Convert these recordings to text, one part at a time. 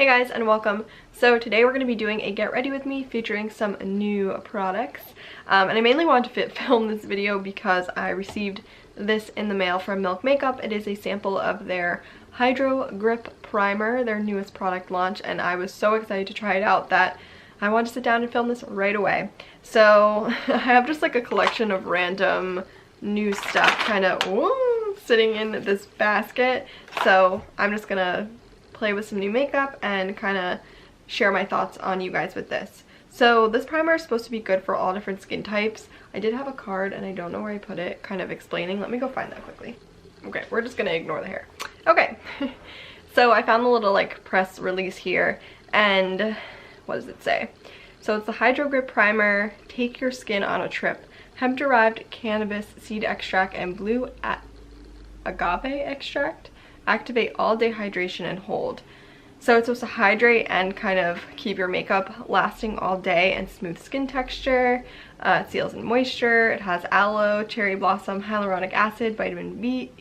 Hey guys, and welcome. So today we're going to be doing a get ready with me featuring some new products. And I mainly wanted to film this video because I received this in the mail from Milk Makeup. It is a sample of their Hydro Grip Primer, their newest product launch, and I was so excited to try it out that I wanted to sit down and film this right away. So I have just like a collection of random new stuff kind of sitting in this basket. So I'm just gonna play with some new makeup and kind of share my thoughts on you guys with this. So this primer is supposed to be good for all different skin types. I did have a card and I don't know where I put it kind of explaining. Let me go find that quickly. Okay, we're just gonna ignore the hair. Okay, so I found the little like press release here, and what does it say? So it's the Hydro Grip Primer, take your skin on a trip. Hemp derived cannabis seed extract and blue agave extract activate all day hydration and hold. So it's supposed to hydrate and kind of keep your makeup lasting all day and smooth skin texture. It seals in moisture. It has aloe, cherry blossom, hyaluronic acid, vitamin B.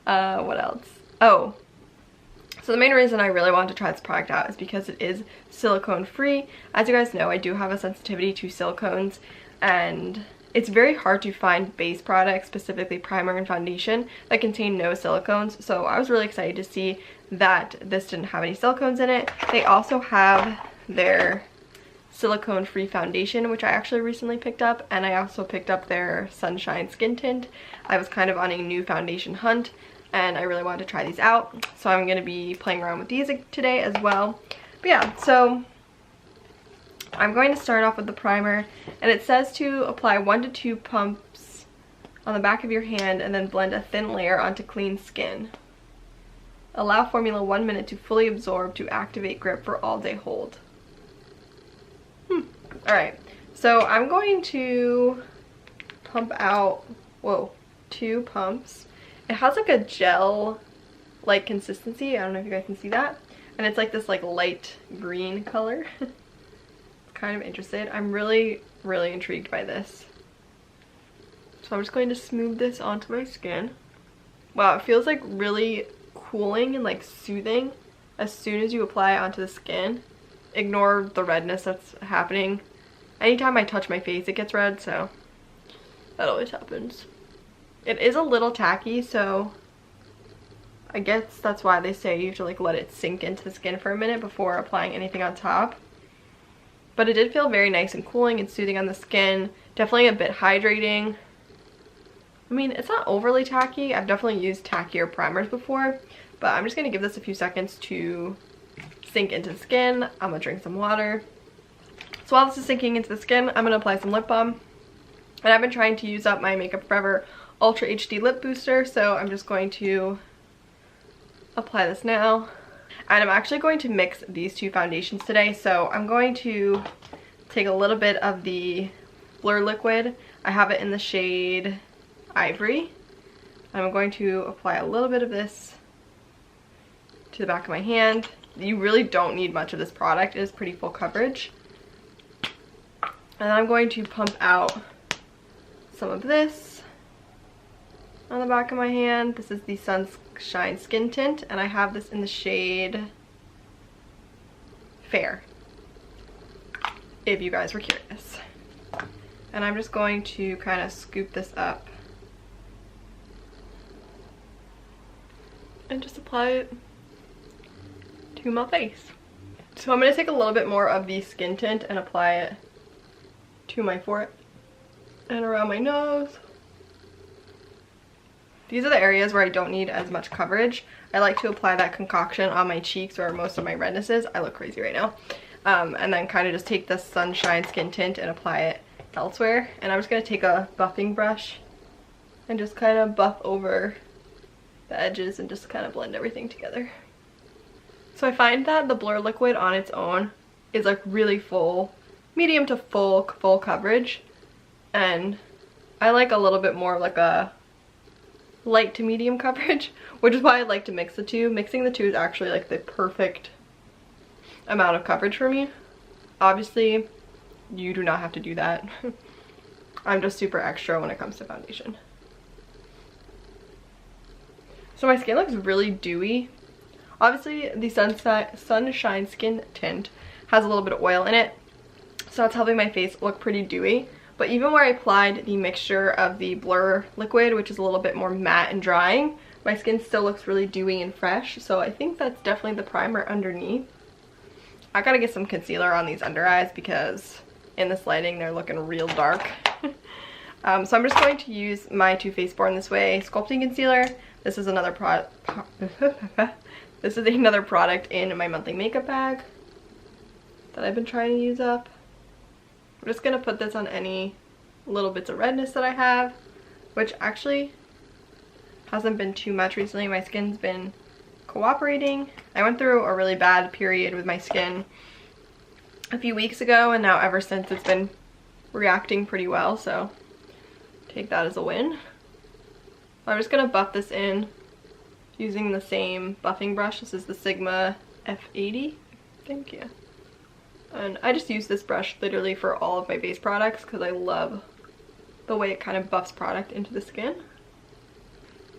What else? Oh, so the main reason I really want to try this product out is because it is silicone free. As you guys know, I do have a sensitivity to silicones, and it's very hard to find base products, specifically primer and foundation, that contain no silicones. So I was really excited to see that this didn't have any silicones in it. They also have their silicone free foundation, which I actually recently picked up, and I also picked up their Sunshine Skin Tint. I was kind of on a new foundation hunt and I really wanted to try these out, so I'm going to be playing around with these today as well. But yeah, so I'm going to start off with the primer, and it says to apply 1 to 2 pumps on the back of your hand and then blend a thin layer onto clean skin. Allow formula 1 minute to fully absorb to activate grip for all day hold. Alright, so I'm going to pump out, 2 pumps. It has like a gel-like consistency. I don't know if you guys can see that. And it's like this like light green color. Kind of interested. I'm really intrigued by this. So I'm just going to smooth this onto my skin. Wow, it feels like really cooling and like soothing as soon as you apply it onto the skin. Ignore the redness that's happening. Anytime I touch my face it gets red, so that always happens. It is a little tacky, so I guess that's why they say you have to like let it sink into the skin for a minute before applying anything on top. But it did feel very nice and cooling and soothing on the skin. Definitely a bit hydrating. I mean, it's not overly tacky. I've definitely used tackier primers before, but I'm just going to give this a few seconds to sink into the skin. I'm going to drink some water. So while this is sinking into the skin, I'm going to apply some lip balm. And I've been trying to use up my Makeup Forever Ultra HD Lip Booster, so I'm just going to apply this now. And I'm actually going to mix these two foundations today, so I'm going to take a little bit of the Blur Liquid. I have it in the shade Ivory. I'm going to apply a little bit of this to the back of my hand. You really don't need much of this product. It is pretty full coverage. And then I'm going to pump out some of this on the back of my hand. This is the Sunshine Skin Tint, and I have this in the shade Fair, if you guys were curious. And I'm just going to kind of scoop this up and just apply it to my face. So I'm going to take a little bit more of the skin tint and apply it to my forehead and around my nose. These are the areas where I don't need as much coverage. I like to apply that concoction on my cheeks where most of my redness is. I look crazy right now. And then kind of just take the Sunshine Skin Tint and apply it elsewhere. And I'm just going to take a buffing brush and just kind of buff over the edges and just kind of blend everything together. So I find that the Blur Liquid on its own is like really full, medium to full coverage. And I like a little bit more of like a light to medium coverage, which is why I like to mix the two. Mixing the two is actually like the perfect amount of coverage for me. Obviously, you do not have to do that. I'm just super extra when it comes to foundation. So my skin looks really dewy. Obviously, the Sunshine Skin Tint has a little bit of oil in it, so that's helping my face look pretty dewy. But even where I applied the mixture of the blur liquid, which is a little bit more matte and drying, my skin still looks really dewy and fresh. So I think that's definitely the primer underneath. I gotta get some concealer on these under eyes because in this lighting they're looking real dark. So I'm just going to use my Too Faced Born This Way Sculpting Concealer. This is another this is another product in my monthly makeup bag that I've been trying to use up. I'm just gonna put this on any little bits of redness that I have, which actually hasn't been too much recently. My skin's been cooperating. I went through a really bad period with my skin a few weeks ago, and now ever since it's been reacting pretty well, so take that as a win. I'm just gonna buff this in using the same buffing brush. This is the Sigma F80, I think, yeah. And I just use this brush literally for all of my base products because I love the way it kind of buffs product into the skin.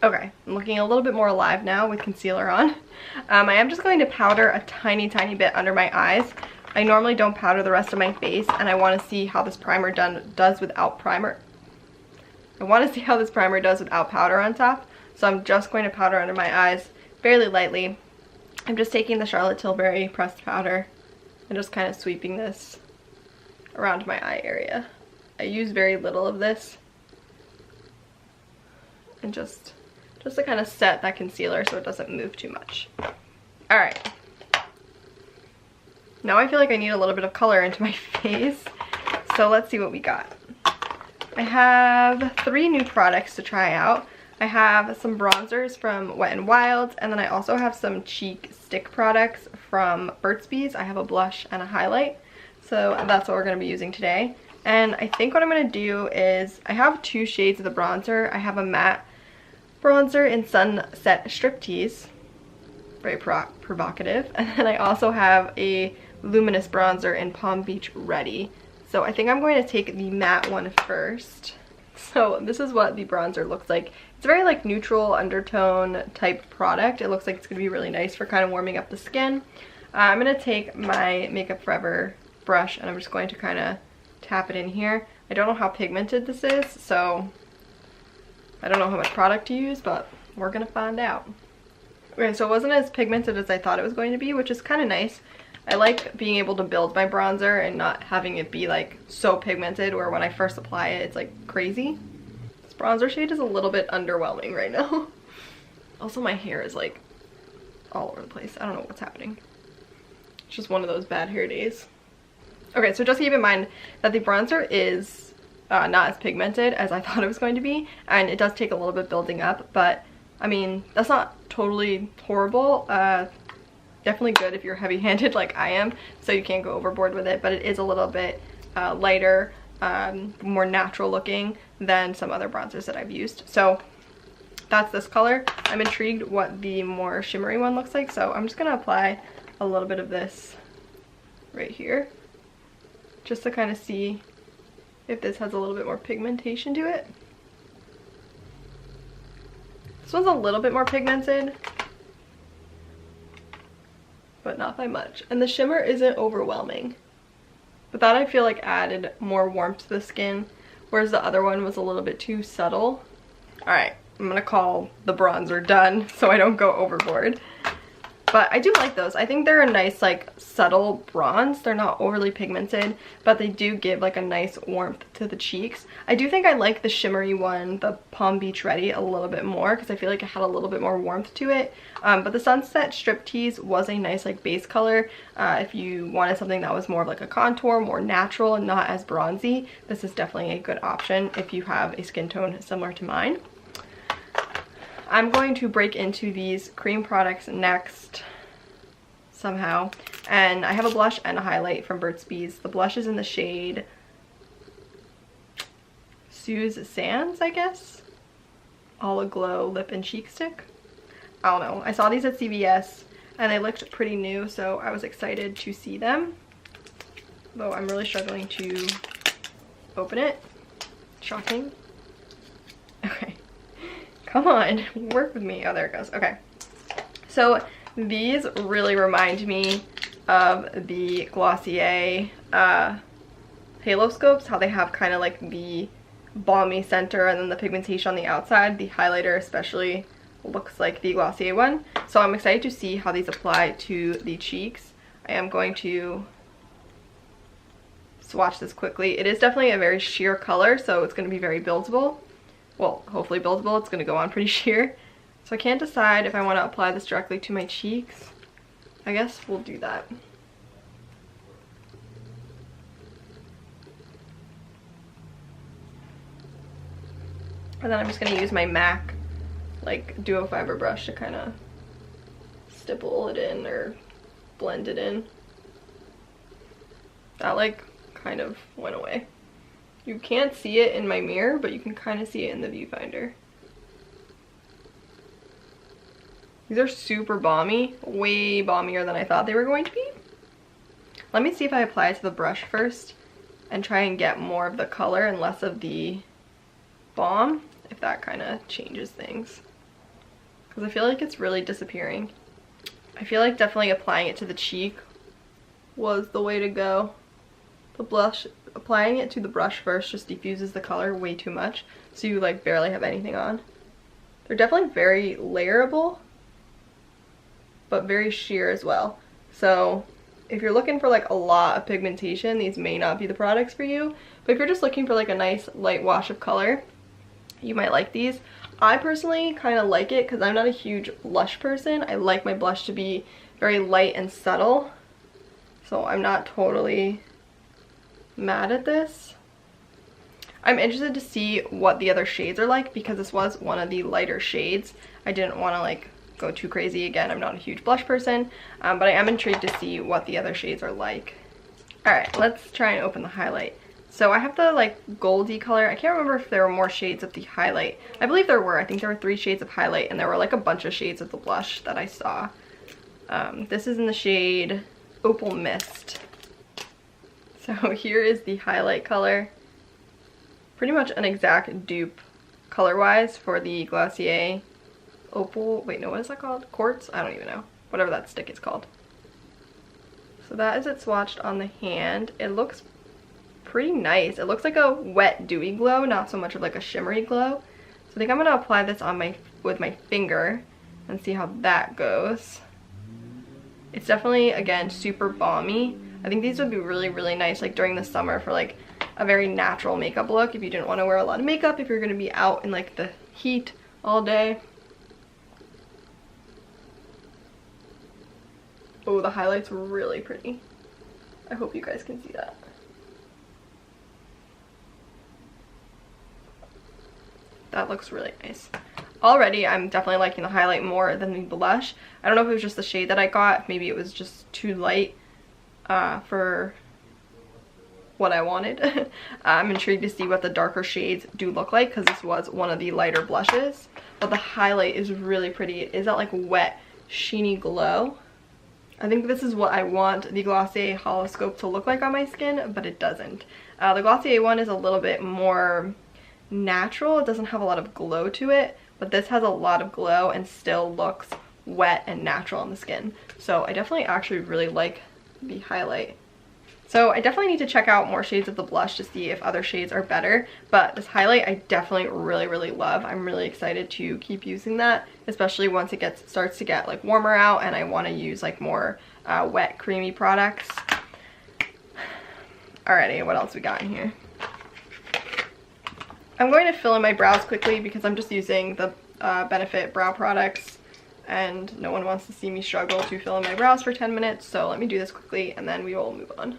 Okay, I'm looking a little bit more alive now with concealer on. I am just going to powder a tiny bit under my eyes. I normally don't powder the rest of my face, and I want to see how this primer does without primer. I want to see how this primer does without powder on top, so I'm just going to powder under my eyes fairly lightly. I'm just taking the Charlotte Tilbury pressed powder and just kind of sweeping this around my eye area. I use very little of this, and just to kind of set that concealer so it doesn't move too much. Alright. Now I feel like I need a little bit of color into my face, so let's see what we got. I have 3 new products to try out. I have some bronzers from Wet n Wild, and then I also have some cheek stick products from Burt's Bees. I have a blush and a highlight, so that's what we're going to be using today. And I think what I'm going to do is, I have 2 shades of the bronzer. I have a matte bronzer in Sunset Striptease, very provocative, and then I also have a luminous bronzer in Palm Beach Ready. So I think I'm going to take the matte one first. So this is what the bronzer looks like. It's a very like neutral undertone type product. It looks like it's going to be really nice for kind of warming up the skin. I'm going to take my Makeup Forever brush and I'm just going to kind of tap it in here. I don't know how pigmented this is, so I don't know how much product to use, but we're going to find out. Okay, so it wasn't as pigmented as I thought it was going to be, which is kind of nice. I like being able to build my bronzer and not having it be like so pigmented where when I first apply it, it's like crazy. This bronzer shade is a little bit underwhelming right now. Also, my hair is like all over the place. I don't know what's happening. It's just one of those bad hair days. Okay, so just keep in mind that the bronzer is not as pigmented as I thought it was going to be, and it does take a little bit building up, but I mean, that's not totally horrible. Definitely good if you're heavy-handed like I am, so you can't go overboard with it, but it is a little bit lighter, more natural looking than some other bronzers that I've used. So that's this color. I'm intrigued what the more shimmery one looks like, so I'm just gonna apply a little bit of this right here just to kind of see if this has a little bit more pigmentation to it. This one's a little bit more pigmented, but not by much. And the shimmer isn't overwhelming, but that I feel like added more warmth to the skin, whereas the other one was a little bit too subtle. All right, I'm gonna call the bronzer done so I don't go overboard. But I do like those. I think they're a nice like subtle bronze. They're not overly pigmented, but they do give like a nice warmth to the cheeks. I do think I like the shimmery one, the Palm Beach Ready, a little bit more because I feel like it had a little bit more warmth to it. But the Sunset Striptease was a nice like base color. If you wanted something that was more of like a contour, more natural and not as bronzy, this is definitely a good option if you have a skin tone similar to mine. I'm going to break into these cream products next somehow, and I have a blush and a highlight from Burt's Bees. The blush is in the shade Suze Sands, I guess. All Aglow Lip and Cheek Stick. I don't know. I saw these at CVS and they looked pretty new, so I was excited to see them. Though I'm really struggling to open it. Shocking. Okay. Come on, work with me. Oh, there it goes. Okay. So These really remind me of the Glossier Halo Scopes, how they have kind of like the balmy center and then the pigmentation on the outside. The highlighter especially looks like the Glossier one. So I'm excited to see how these apply to the cheeks. I am going to swatch this quickly. It is definitely a very sheer color, so it's going to be very buildable. Well, hopefully buildable. It's going to go on pretty sheer. So I can't decide if I want to apply this directly to my cheeks. I guess we'll do that. And then I'm just going to use my MAC like duo fiber brush to kind of stipple it in or blend it in. That like kind of went away. You can't see it in my mirror, but you can kind of see it in the viewfinder. These are super balmy, way balmier than I thought they were going to be. Let me see if I apply it to the brush first and try and get more of the color and less of the balm, if that kind of changes things. Because I feel like it's really disappearing. I feel like definitely applying it to the cheek was the way to go. The blush, applying it to the brush first just diffuses the color way too much, so you like barely have anything on. They're definitely very layerable, but very sheer as well. So if you're looking for like a lot of pigmentation, these may not be the products for you. But if you're just looking for like a nice light wash of color, you might like these. I personally kind of like it because I'm not a huge blush person. I like my blush to be very light and subtle. So I'm not totally mad at this. I'm interested to see what the other shades are like because this was one of the lighter shades. I didn't want to like go too crazy. Again, I'm not a huge blush person, but I am intrigued to see what the other shades are like. Alright, let's try and open the highlight. So I have the like goldy color. I can't remember if there were more shades of the highlight. I believe there were. I think there were 3 shades of highlight and there were like a bunch of shades of the blush that I saw. This is in the shade Opal Mist. So here is the highlight color. Pretty much an exact dupe color-wise for the Glossier Opal. Wait, no, what is that called? Quartz? I don't even know. Whatever that stick is called. So that is it swatched on the hand. It looks pretty nice. It looks like a wet dewy glow, not so much of like a shimmery glow. So I think I'm gonna apply this on with my finger and see how that goes. It's definitely, again, super balmy. I think these would be really, really nice like during the summer for like a very natural makeup look if you didn't want to wear a lot of makeup, if you're gonna be out in like the heat all day. Oh, the highlight's really pretty. I hope you guys can see that. That looks really nice. Already, I'm definitely liking the highlight more than the blush. I don't know if it was just the shade that I got. Maybe it was just too light for what I wanted. I'm intrigued to see what the darker shades do look like because this was one of the lighter blushes. But the highlight is really pretty. It is that like wet, sheeny glow. I think this is what I want the Glossier Holoscope to look like on my skin, but it doesn't. The Glossier one is a little bit more natural. It doesn't have a lot of glow to it, but this has a lot of glow and still looks wet and natural on the skin. So I definitely actually really like the highlight. So I definitely need to check out more shades of the blush to see if other shades are better, but this highlight I definitely really, really love. I'm really excited to keep using that, especially once it starts to get like warmer out and I want to use like more wet, creamy products. Alrighty, what else we got in here? I'm going to fill in my brows quickly because I'm just using the Benefit brow products and no one wants to see me struggle to fill in my brows for 10 minutes, so let me do this quickly and then we will move on.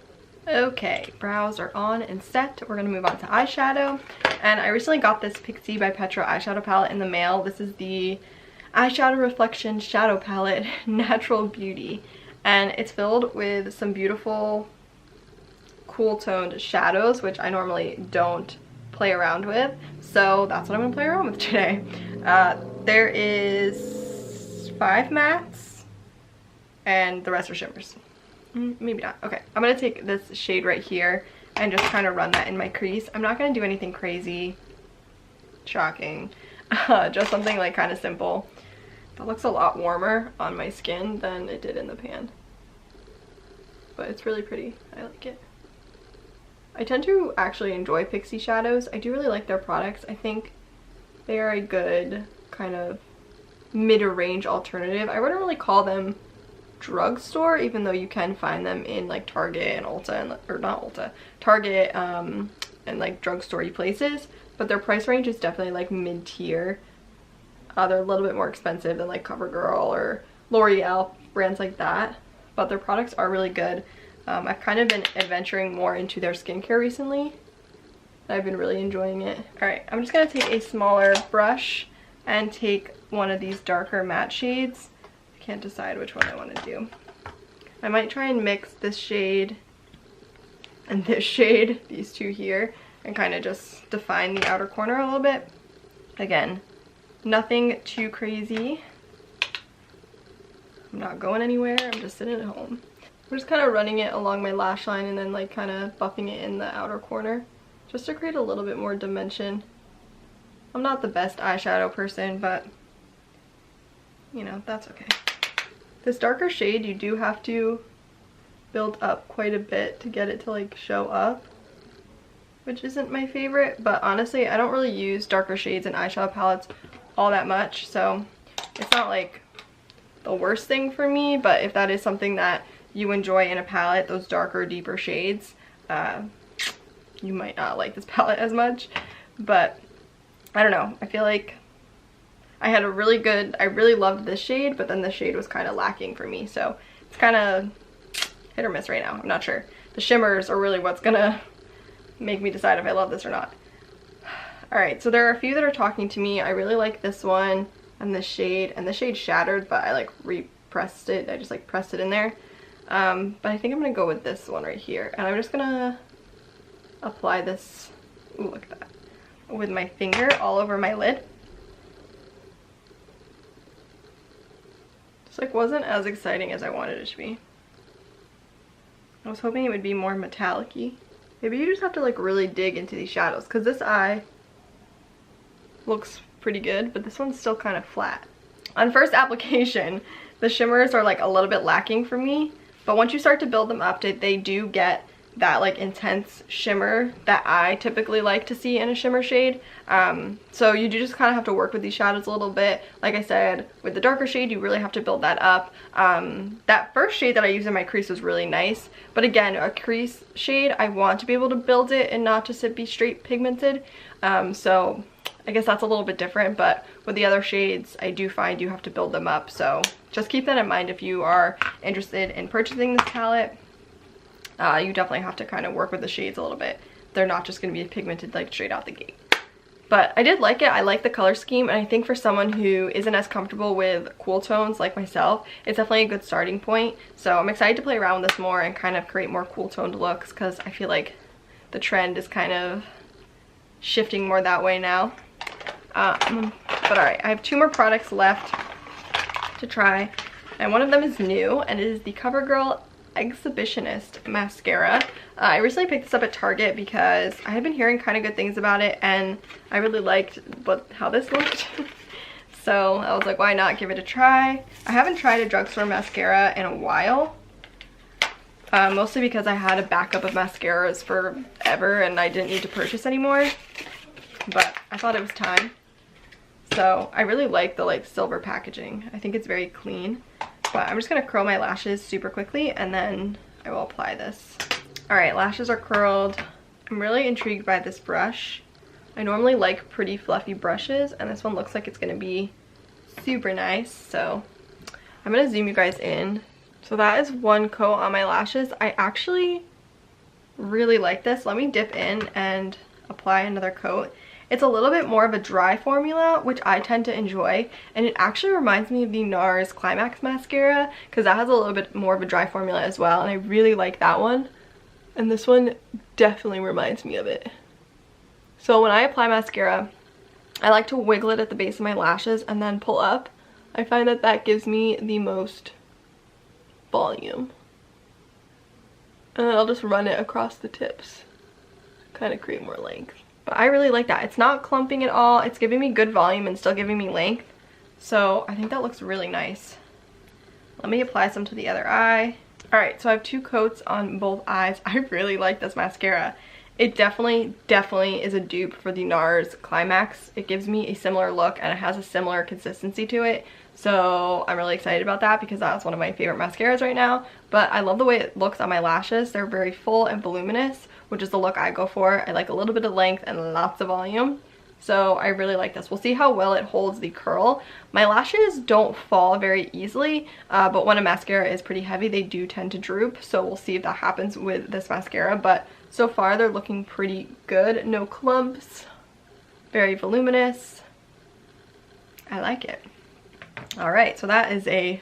Okay, brows are on and set. We're going to move on to eyeshadow, and I recently got this Pixie by Petra eyeshadow palette in the mail. This is the Eyeshadow Reflection Shadow Palette Natural Beauty, and it's filled with some beautiful cool toned shadows, which I normally don't play around with, so that's what I'm gonna play around with today. There is 5 mattes and the rest are shimmers. Maybe not. Okay, I'm gonna take this shade right here and just kind of run that in my crease. I'm not gonna do anything crazy, shocking, just something like kind of simple. That looks a lot warmer on my skin than it did in the pan. But it's really pretty. I like it. I tend to actually enjoy Pixie shadows. I do really like their products. I think they are a good kind of mid-range alternative. I wouldn't really call them drugstore, even though you can find them in like Target and Ulta, and, or not Ulta, Target and like drugstore-y places. But their price range is definitely like mid-tier. They're a little bit more expensive than like CoverGirl or L'Oreal, brands like that. But their products are really good. I've kind of been adventuring more into their skincare recently. I've been really enjoying it. Alright, I'm just going to take a smaller brush and take one of these darker matte shades. I can't decide which one I want to do. I might try and mix this shade and this shade, these two here, and kind of just define the outer corner a little bit. Again, nothing too crazy. I'm not going anywhere, I'm just sitting at home. I'm just kind of running it along my lash line and then like kind of buffing it in the outer corner just to create a little bit more dimension. I'm not the best eyeshadow person, but you know, that's okay. This darker shade, you do have to build up quite a bit to get it to like show up, which isn't my favorite, but honestly, I don't really use darker shades in eyeshadow palettes all that much, so it's not like the worst thing for me. But if that is something that you enjoy in a palette, those darker, deeper shades, you might not like this palette as much. But I don't know, I feel like I had a really good, I really loved this shade, but then the shade was kind of lacking for me, so it's kind of hit or miss right now. I'm not sure. The shimmers are really what's gonna make me decide if I love this or not. Alright, so there are a few that are talking to me. I really like this one and this shade, and the shade Shattered, but I like repressed it. I just like pressed it in there. But I think I'm gonna go with this one right here, and I'm just gonna apply this, ooh, look at that, with my finger all over my lid. Just like wasn't as exciting as I wanted it to be. I was hoping it would be more metallic-y. Maybe you just have to like really dig into these shadows, because this eye looks pretty good, but this one's still kind of flat. On first application, the shimmers are like a little bit lacking for me, but once you start to build them up, they do get that like intense shimmer that I typically like to see in a shimmer shade. So you do just kind of have to work with these shadows a little bit. Like I said, with the darker shade, you really have to build that up. That first shade that I used in my crease was really nice, but again, a crease shade, I want to be able to build it and not just it be straight pigmented. So I guess that's a little bit different, but with the other shades, I do find you have to build them up. So just keep that in mind if you are interested in purchasing this palette. You definitely have to kind of work with the shades a little bit. They're not just going to be pigmented like straight out the gate. But I did like it. I like the color scheme, and I think for someone who isn't as comfortable with cool tones like myself, it's definitely a good starting point. So I'm excited to play around with this more and kind of create more cool toned looks, because I feel like the trend is kind of shifting more that way now. But alright, I have two more products left to try, and one of them is new, and it is the CoverGirl Exhibitionist mascara. I recently picked this up at Target because I had been hearing kind of good things about it, and I really liked how this looked. So I was like, why not give it a try? I haven't tried a drugstore mascara in a while, mostly because I had a backup of mascaras forever and I didn't need to purchase anymore, but I thought it was time. So I really like the like silver packaging. I think it's very clean. But I'm just going to curl my lashes super quickly, and then I will apply this. Alright, lashes are curled. I'm really intrigued by this brush. I normally like pretty fluffy brushes, and this one looks like it's going to be super nice. So I'm going to zoom you guys in. So that is one coat on my lashes. I actually really like this. Let me dip in and apply another coat. It's a little bit more of a dry formula, which I tend to enjoy, and it actually reminds me of the NARS Climax mascara, because that has a little bit more of a dry formula as well, and I really like that one, and this one definitely reminds me of it. So when I apply mascara, I like to wiggle it at the base of my lashes and then pull up. I find that that gives me the most volume, and then I'll just run it across the tips, kind of create more length. But I really like that. It's not clumping at all. It's giving me good volume and still giving me length. So I think that looks really nice. Let me apply some to the other eye. Alright, so I have 2 coats on both eyes. I really like this mascara. It definitely is a dupe for the NARS Climax. It gives me a similar look and it has a similar consistency to it. So I'm really excited about that because that's one of my favorite mascaras right now. But I love the way it looks on my lashes. They're very full and voluminous, which is the look I go for. I like a little bit of length and lots of volume. So I really like this. We'll see how well it holds the curl. My lashes don't fall very easily, but when a mascara is pretty heavy, they do tend to droop. So we'll see if that happens with this mascara. But so far, they're looking pretty good. No clumps. Very voluminous. I like it. Alright, so that is a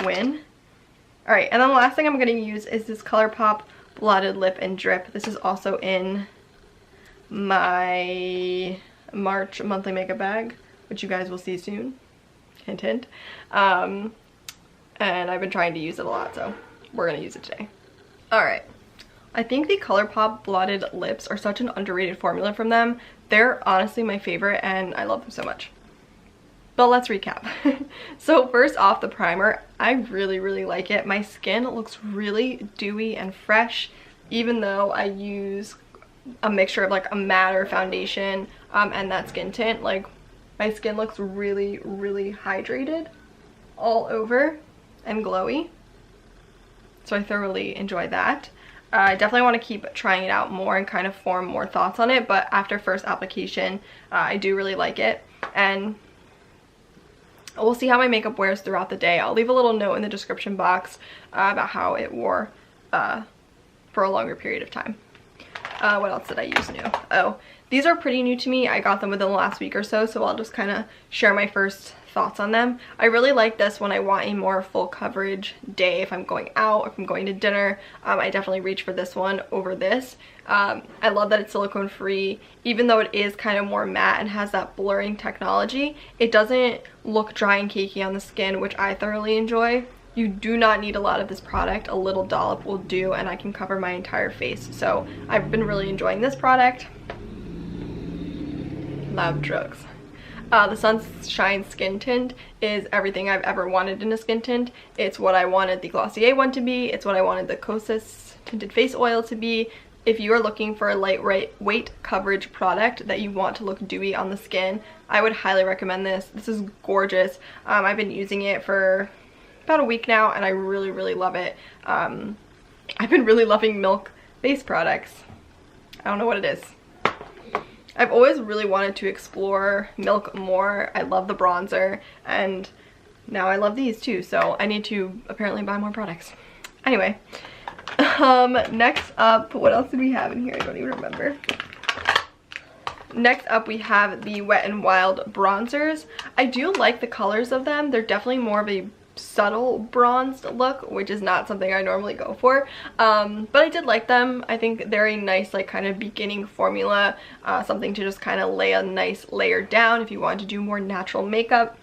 win. Alright, and then the last thing I'm going to use is this ColourPop Blotted Lip and Drip. This is also in my March monthly makeup bag, which you guys will see soon. Hint, hint. And I've been trying to use it a lot, so we're going to use it today. Alright. I think the ColourPop Blotted Lips are such an underrated formula from them. They're honestly my favorite and I love them so much. But let's recap. So first off, the primer. I really like it. My skin looks really dewy and fresh, even though I use a mixture of like a matte foundation and that skin tint. Like, my skin looks really hydrated all over and glowy. So I thoroughly enjoy that. I definitely want to keep trying it out more and kind of form more thoughts on it, but after first application, I do really like it. And we'll see how my makeup wears throughout the day. I'll leave a little note in the description box about how it wore for a longer period of time. What else did I use new? Oh, these are pretty new to me. I got them within the last week or so, so I'll just kind of share my first thoughts on them. I really like this when I want a more full coverage day. If I'm going out, if I'm going to dinner, I definitely reach for this one over this. I love that it's silicone free. Even though it is kind of more matte and has that blurring technology, it doesn't look dry and cakey on the skin, which I thoroughly enjoy. You do not need a lot of this product. A little dollop will do and I can cover my entire face. So I've been really enjoying this product. Loud drugs. The Sunshine Skin Tint is everything I've ever wanted in a skin tint. It's what I wanted the Glossier one to be. It's what I wanted the Kosas Tinted Face Oil to be. If you are looking for a lightweight coverage product that you want to look dewy on the skin, I would highly recommend this. This is gorgeous. I've been using it for about a week now and I really love it. I've been really loving Milk face products. I don't know what it is. I've always really wanted to explore Milk more. I love the bronzer and now I love these too, so I need to apparently buy more products. Anyway, next up, what else did we have in here? I don't even remember. Next up we have the Wet n Wild bronzers. I do like the colors of them. They're definitely more of a subtle bronzed look, which is not something I normally go for, but I did like them. I think they're a nice like kind of beginning formula, something to just kind of lay a nice layer down if you want to do more natural makeup.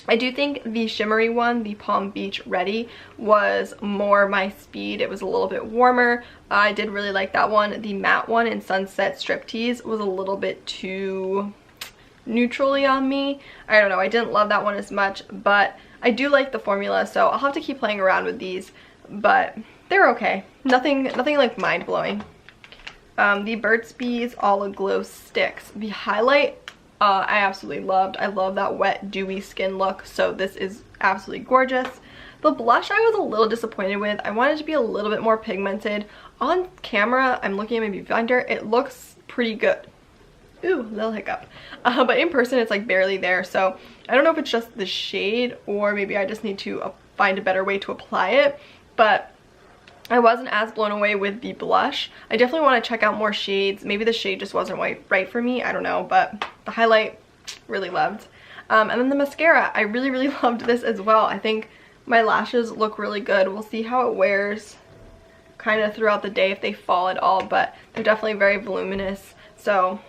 I do think the shimmery one, the Palm Beach Ready, was more my speed. It was a little bit warmer. I did really like that one. The matte one in Sunset Striptease was a little bit too neutrally on me. I don't know, I didn't love that one as much, but I do like the formula, so I'll have to keep playing around with these, but they're okay. Nothing like mind-blowing. The Burt's Bees All Aglow Sticks. The highlight, I absolutely loved. I love that wet, dewy skin look, so this is absolutely gorgeous. The blush I was a little disappointed with. I wanted it to be a little bit more pigmented. On camera, I'm looking at my viewfinder, it looks pretty good. Ooh, little hiccup. But in person it's like barely there, so I don't know if it's just the shade or maybe I just need to find a better way to apply it, but I wasn't as blown away with the blush. I definitely want to check out more shades. Maybe the shade just wasn't right for me, I don't know, but the highlight, really loved. And then the mascara, I really loved this as well. I think my lashes look really good. We'll see how it wears kind of throughout the day if they fall at all, but they're definitely very voluminous, so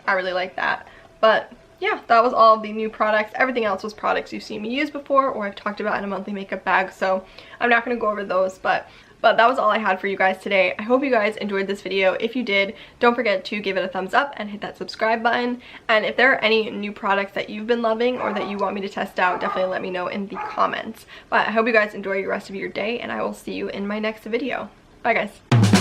I really like that. But yeah, that was all of the new products. Everything else was products you've seen me use before or I've talked about in a monthly makeup bag, so I'm not going to go over those, but But that was all I had for you guys today. I hope you guys enjoyed this video. If you did, don't forget to give it a thumbs up and hit that subscribe button. And if there are any new products that you've been loving or that you want me to test out, definitely let me know in the comments. But I hope you guys enjoy the rest of your day, and I will see you in my next video. Bye guys.